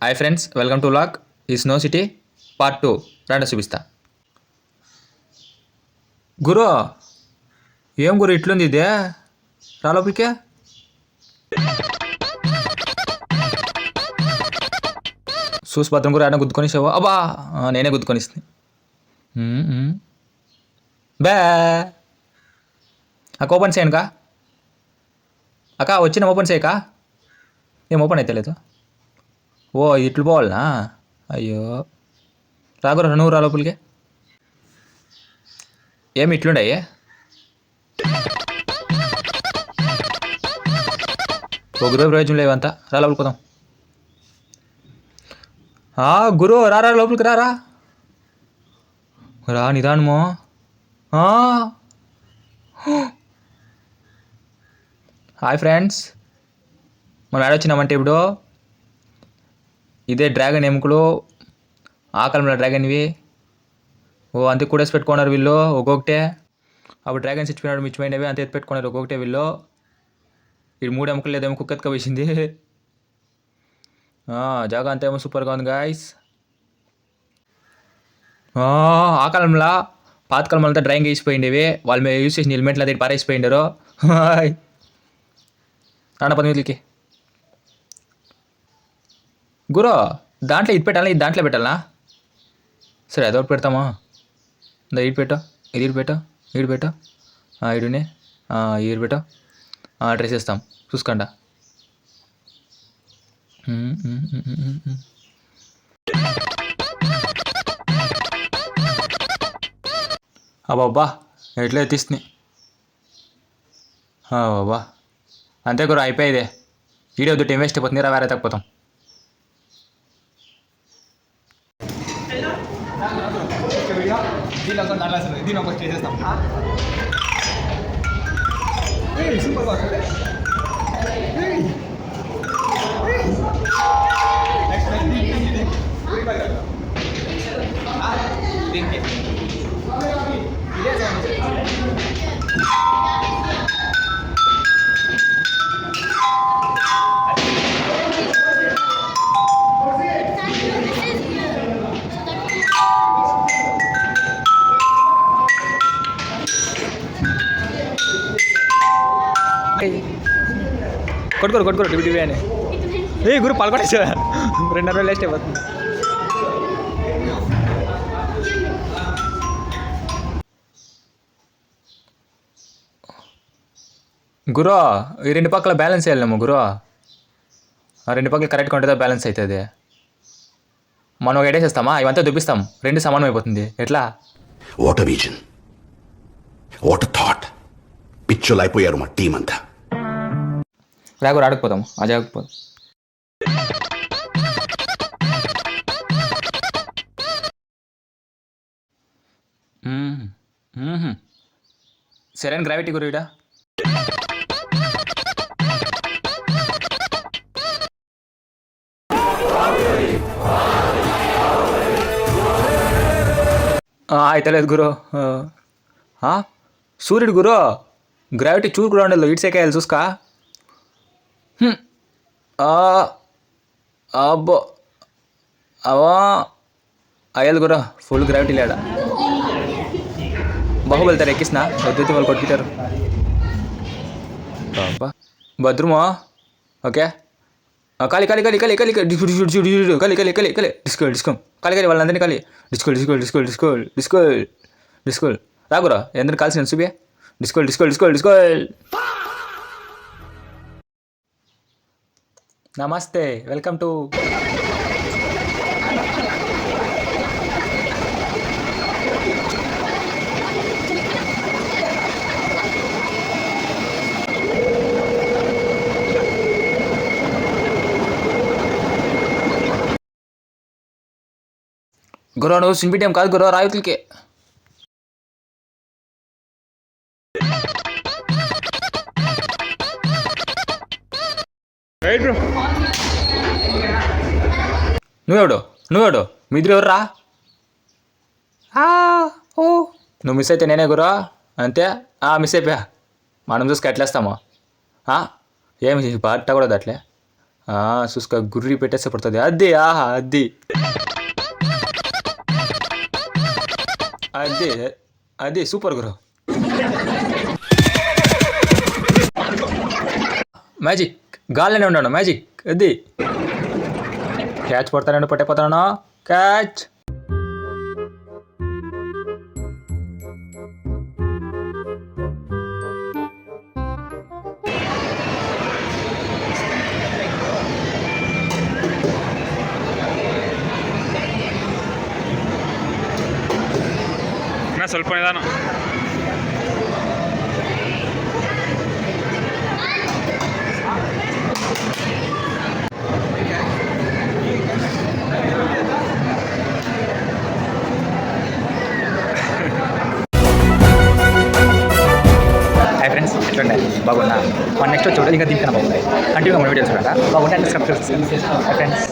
Hi friends, welcome to లాక్ ఈ snow city part 2 రండి చూపిస్తా. గురు ఏం గురు ఇట్లుంది ఇదే రా లోపలికే. చూసి భద్రం గురు ఆయన గుద్దుకొనిసావు. అబ్బా నేనే గుద్దుకొనిస్తుంది. బే అక్క ఓపెన్ చేయనుకా అక్క వచ్చిన ఓపెన్ చేయకా. ఏం ఓపెన్ అయితే లేదు. ఓ ఇట్లు పోవాలనా? అయ్యో రాగురా నువ్వు రా లోపలికి. ఏమి ఇట్లుండయి ఒకరు ప్రయోజనం లేవంతా. రా లోపలికి పోదాం. గురు రా రా లోపలికి రా రా రా నిదానమో. హాయ్ ఫ్రెండ్స్, మనం ఏడొచ్చినామంటే ఇప్పుడు ఇదే డ్రాగన్ ఎముకలు, ఆ కాలంలో డ్రాగన్ ఇవి. ఓ అంతే కూడేసి పెట్టుకున్నారు వీళ్ళు ఒక్కొక్కటే. అప్పుడు డ్రాగన్స్ ఇచ్చిపోయినాడు మిచ్చిపోయినవి అంతే ఎత్తి పెట్టుకున్నారు ఒక్కొక్కటే వీళ్ళు. ఇది 3 ఎముకలు లేదేమో కుక్క వేసింది. జాగా అంతేమో సూపర్గా ఉంది గాయస్. ఆ కాలంలో పాతకాలంలో అంతా డ్రాయింగ్ వేసిపోయిండేవి. వాళ్ళు మేము యూస్ చేసిన ఎలిమెంట్లు అదే పారేసిపోయిండారు. నాన్న 10 గురు దాంట్లో ఇది పెట్టాలా, ఇది దాంట్లో పెట్టాలా? సరే అదొకటి పెడతామా. ఇటు పెట్టు, ఇది ఇటు పెట్టు, ఇటు పెట్టు, ఇడునే ఇటు పెట్టు. డ్రెస్ వేస్తాం చూసుకోండా. అబ్బాబ్బా ఎట్లా ఎత్తిస్తుంది. బాబా అంతే గురు అయిపోయేదే. వీడియో వద్దు, టైం వేస్ట్ అయిపోతుంది. రా వేరే తగ్గిపోతాం. దీని ఒక చేసేస్తాం. కొట్టుకోరు టీవీ అని. ఏ గురు పాల్గొట్టేసా 2 రోజులు వేస్ట్ అయిపోతుంది. గురు ఈ 2 పక్కల బ్యాలెన్స్ వేయాలేమో గురు. ఆ 2 పక్కల కరెక్ట్గా ఉంటుందో బ్యాలెన్స్ అవుతుంది. మనం ఒక ఎడేసేస్తామా, ఇవంతా చూపిస్తాం, 2 సమానం అయిపోతుంది. ఎట్లా? What vision, what thought. పిచ్చోలు అయిపోయారు మా టీం అంతా. రాగు ఆడకపోతాము, ఆ జాగకపోతాం. సరైన గ్రావిటీ గురు ఇడా. అయితే లేదు గురు. సూర్యుడు గురు గ్రావిటీ చూరు కూడా ఉండదు. ఇట్సేకాయాలి చూసుకా. అబ్బో అవా అయ్యాలి గురా, ఫుల్ గ్రావిటీ లేడా. బాహుబలితారు ఎక్కిసిన వద్దు వాళ్ళు కొట్టుకుంటారు. బాబా భద్రమా. ఓకే కాలి కాలి కాలి కాలి కాలి కాలి కాలి కాలి కాలి డిస్కోల్ డిస్కోల్ కాలి కాలి వాళ్ళందరినీ కాలి డిస్కోల్ డిస్కోల్ డిస్కోల్ డిస్కోల్ డిస్కోల్ డిస్కోల్ రాగురా ఎందరిని కాల్సిన చూపే. డిస్కోల్ డిస్కోల్ డిస్కోల్ డిస్కోల్. నమస్తే, వెల్కమ్ టు గురు. నువ్వు సింపిటియం కాదు గురు, రాయుతులకే. నువ్వెవడు మీ ఇద్దరు ఎవర్రా? ఓ నువ్వు మిస్ అయితే నేనే గురు అంతే. మిస్ అయిపోయా. మనం చూసుకు ఎట్లేస్తామో. ఏమి పట్ట కూడా అట్లే. చూసుకో గుర్రి పెట్టేస్తే పడుతుంది. అది ఆహా అది అదే అదే సూపర్ గురు. మ్యాజిక్ గాల్లోనే ఉన్నాడు మ్యాజిక్. అది క్యాచ్ పడతానండి, పట్టైపోతాను. క్యాచ్. ಸ್ವಲ್ಪ ನಿಧಾನ. హాయ్ ఫ్రెండ్స్, ఎట్లుండే బాగున్నా? మన నెక్స్ట్ చూడండి ఇంకా దీనికన్నా బాగుంది. కంటిన్యూగా మన వీడియోస్ చూడండి. బాగుంటే సబ్స్క్రైబ్ చేయండి. Hi friends.